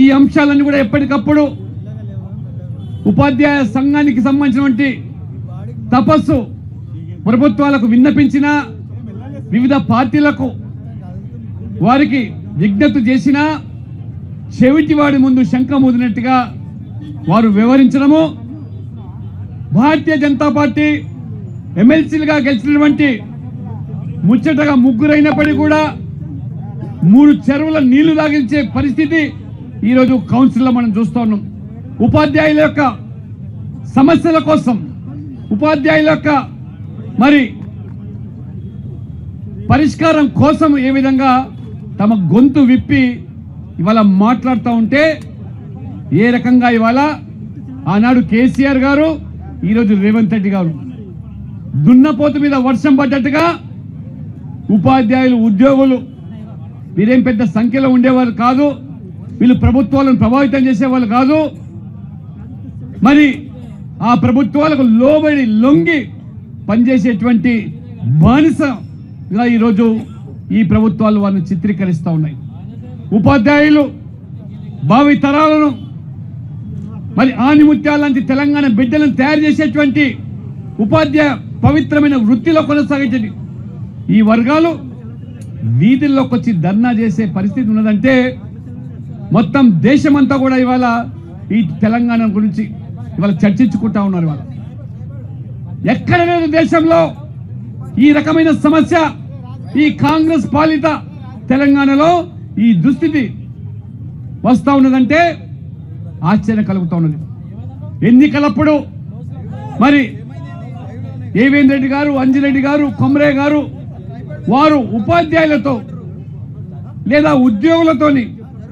ఈ అంశాలన్నీ కూడా ఎప్పటికప్పుడు ఉపాధ్యాయ సంఘానికి సంబంధించినటువంటి తపస్సు ప్రభుత్వాలకు విన్నపించిన వివిధ పార్టీలకు వారికి విజ్ఞప్తి చేసిన చెవిటివాడి ముందు శంఖమూదినట్టుగా వారు వివరించడము, భారతీయ జనతా పార్టీ ఎమ్మెల్సీలుగా గెలిచినటువంటి ముచ్చటగా ముగ్గురైనప్పటికీ కూడా 3 చెరువుల నీళ్లు తాగించే పరిస్థితి ఈరోజు కౌన్సిల్లో మనం చూస్తూ ఉన్నాం. ఉపాధ్యాయుల యొక్క సమస్యల కోసం, ఉపాధ్యాయుల యొక్క మరి పరిష్కారం కోసం ఏ విధంగా తమ గొంతు విప్పి ఇవాళ మాట్లాడుతూ ఉంటే, ఏ రకంగా ఇవాళ ఆనాడు కేసీఆర్ గారు, ఈరోజు రేవంత్ రెడ్డి గారు దున్నపోతు మీద వర్షం పడ్డట్టుగా ఉపాధ్యాయులు, ఉద్యోగులు వీరేం పెద్ద సంఖ్యలో ఉండేవాళ్ళు కాదు, వీళ్ళు ప్రభుత్వాలను ప్రభావితం చేసేవాళ్ళు కాదు, మరి ఆ ప్రభుత్వాలకు లోబడి లొంగి పనిచేసేటువంటి బానిసగా ఈరోజు ఈ ప్రభుత్వాలు వారిని చిత్రీకరిస్తూ ఉన్నాయి. ఉపాధ్యాయులు భావి తరాలను మరి ఆనిముత్యాల లాంటి తెలంగాణ బిడ్డలను తయారు చేసేటువంటి ఉపాధ్యాయ పవిత్రమైన వృత్తిలో కొనసాగించండి ఈ వర్గాలు వీధుల్లోకి వచ్చి ధర్నా చేసే పరిస్థితి ఉన్నదంటే మొత్తం దేశమంతా కూడా ఇవాళ ఈ తెలంగాణ గురించి ఇవాళ చర్చించుకుంటా ఉన్నారు. ఇవాళ ఎక్కడ లేదు దేశంలో ఈ రకమైన సమస్య. ఈ కాంగ్రెస్ పాలిత తెలంగాణలో ఈ దుస్థితి వస్తూ ఉన్నదంటే ఆశ్చర్యం కలుగుతూ ఉన్నది. ఎన్నికలప్పుడు మరి ఏవేంద్ర రెడ్డి గారు, అంజిరెడ్డి గారు, కొమరే గారు వారు ఉపాధ్యాయులతో లేదా ఉద్యోగులతోని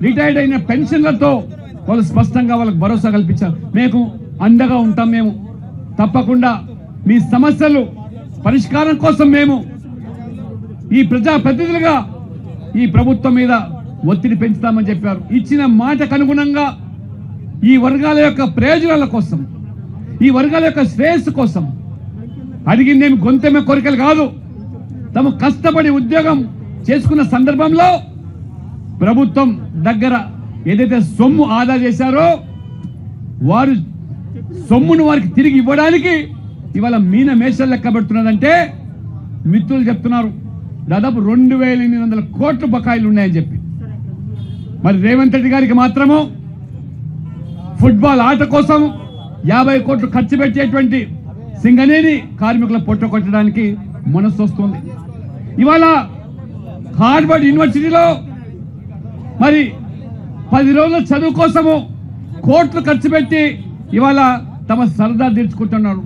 రిటైర్డ్ అయిన పెన్షన్లతో వాళ్ళు స్పష్టంగా వాళ్ళకు భరోసా కల్పించారు. మేము అండగా ఉంటాం, మేము తప్పకుండా మీ సమస్యలు పరిష్కారం కోసం మేము ఈ ప్రజాప్రతినిధులుగా ఈ ప్రభుత్వం మీద ఒత్తిడి పెంచుతామని చెప్పారు. ఇచ్చిన మాటకు అనుగుణంగా ఈ వర్గాల యొక్క ప్రయోజనాల కోసం, ఈ వర్గాల యొక్క శ్రేయస్సు కోసం అడిగిందేమి గొంతెమ్మ కోరికలు కాదు. తమ కష్టపడి ఉద్యోగం చేసుకున్న సందర్భంలో ప్రభుత్వం దగ్గర ఏదైతే సొమ్ము ఆదా చేశారో వారు సొమ్మును వారికి తిరిగి ఇవ్వడానికి ఇవాళ మీన మేషాలు లెక్క పెడుతున్నదంటే మిత్రులు చెప్తున్నారు దాదాపు 2,800 కోట్ల బకాయిలు ఉన్నాయని చెప్పి. మరి రేవంత్ రెడ్డి గారికి మాత్రము ఫుట్బాల్ ఆట కోసం 50 కోట్లు ఖర్చు పెట్టేటువంటి సింగనేని కార్మికుల పొట్ట కొట్టడానికి మనసు వస్తుంది. ఇవాళ హార్వర్డ్ యూనివర్సిటీలో మరి 10 రోజుల చదువు కోసము కోట్లు ఖర్చు పెట్టి ఇవాళ తమ సరదా తీర్చుకుంటున్నారు.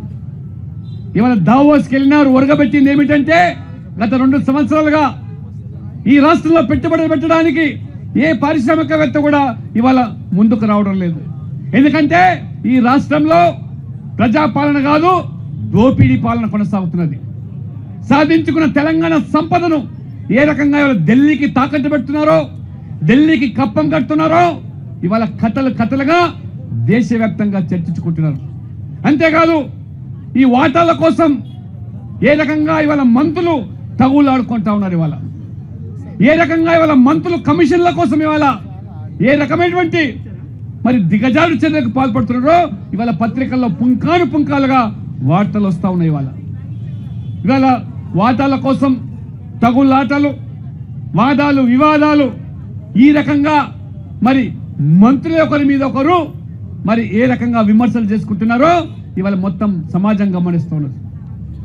ఇవాళ దావోస్కి వెళ్ళినారు. ఒరగబెట్టింది ఏమిటంటే గత 2 సంవత్సరాలుగా ఈ రాష్ట్రంలో పెట్టుబడులు పెట్టడానికి ఏ పారిశ్రామికవేత్త కూడా ఇవాళ ముందుకు రావడం లేదు. ఎందుకంటే ఈ రాష్ట్రంలో ప్రజాపాలన కాదు, దోపిడీ పాలన కొనసాగుతున్నది. సాధించుకున్న తెలంగాణ సంపదను ఏ రకంగా ఇవాళ ఢిల్లీకి తాకట్టు పెడుతున్నారో, ఢిల్లీకి కప్పం కడుతున్నారో ఇవాళ కథలుగా దేశవ్యాప్తంగా చర్చించుకుంటున్నారు. అంతేకాదు ఈ వాటాల కోసం ఏ రకంగా ఇవాళ మంత్రులు తగులాడుకుంటా ఉన్నారు. ఇవాళ ఏ రకంగా ఇవాళ మంత్రులు కమిషన్ల కోసం ఇవాళ ఏ రకమైనటువంటి మరి దిగజారు చర్యలకు పాల్పడుతున్నారో ఇవాళ పత్రికల్లో పుంకాలుగా వార్తలు వస్తూ ఉన్నాయి. ఇవాళ వాటాల కోసం తగులాటలు, వాదాలు, వివాదాలు ఈ రకంగా మరి మంత్రులు ఒకరి మీద ఒకరు మరి ఏ రకంగా విమర్శలు చేసుకుంటున్నారో ఇవాళ మొత్తం సమాజం గమనిస్తున్నది.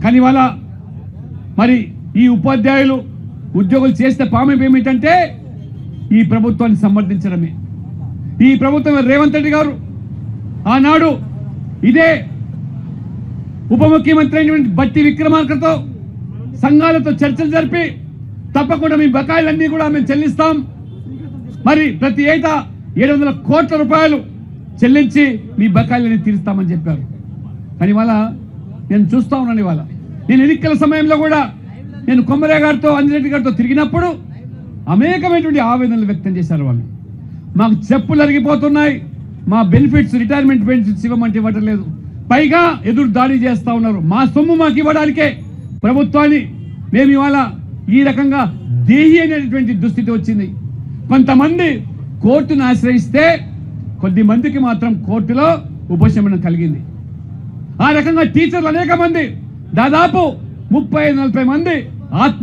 కానీ ఇవాళ మరి ఈ ఉపాధ్యాయులు, ఉద్యోగులు చేస్తే పామే ఏమిటంటే ఈ ప్రభుత్వాన్ని సమర్థించడమే. ఈ ప్రభుత్వం రేవంత్ రెడ్డి గారు ఆనాడు ఇదే ఉప ముఖ్యమంత్రి అయినటువంటి బట్టి విక్రమార్కతో సంఘాలతో చర్చలు జరిపి తప్పకుండా మీ బకాయిలన్నీ కూడా మేము చెల్లిస్తాం, మరి ప్రతి ఏటా 700 కోట్ల రూపాయలు చెల్లించి మీ బకాయిలని తీరుస్తామని చెప్పారు. కానీ ఇవాళ నేను చూస్తా ఉన్నాను. ఇవాళ నేను ఎన్నికల సమయంలో కూడా నేను కొమరే గారితో, అంజిరెడ్డి గారితో తిరిగినప్పుడు అనేకమైనటువంటి ఆవేదనలు వ్యక్తం చేశారు. వాళ్ళు మాకు చెప్పులు అరిగిపోతున్నాయి, మా బెనిఫిట్స్, రిటైర్మెంట్ బెనిఫిట్స్ ఇవ్వమంటే ఇవ్వటం లేదు, పైగా ఎదురు దాడి చేస్తూ ఉన్నారు. మా సొమ్ము మాకు ఇవ్వడానికే ప్రభుత్వాన్ని మేము ఇవాళ ఈ రకంగా దేహి అనేటువంటి దుస్థితి వచ్చింది. కొంతమంది కోర్టును ఆశ్రయిస్తే కొద్ది మందికి మాత్రం కోర్టులో ఉపశమనం కలిగింది. ఆ రకంగా టీచర్లు అనేక మంది దాదాపు 30-40 మంది ఆత్మ